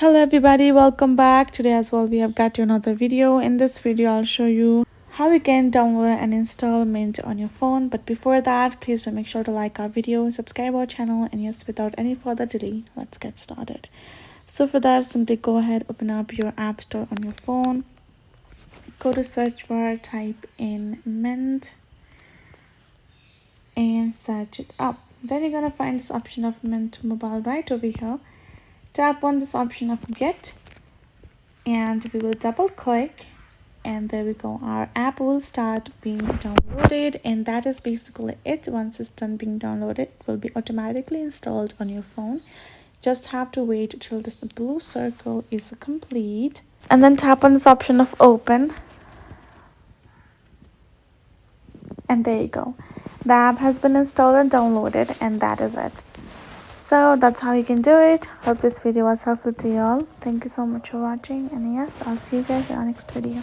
Hello everybody, welcome back. Today as well we have got you another video. In this video I'll show you how you can download and install Mint on your phone. But before that, please do make sure to like our video, subscribe our channel, and yes, without any further delay, let's get started. So for that, simply go ahead, open up your app store on your phone, go to search bar, type in Mint and search it up. Then you're gonna find this option of Mint Mobile right over here. Tap on this option of Get and we will double click, and there we go, our app will start being downloaded, and that is basically it. Once it's done being downloaded, it will be automatically installed on your phone. Just have to wait till this blue circle is complete and then tap on this option of Open, and there you go, the app has been installed and downloaded, and that is it. So that's how you can do it. Hope this video was helpful to you all. Thank you so much for watching, and yes, I'll see you guys in our next video.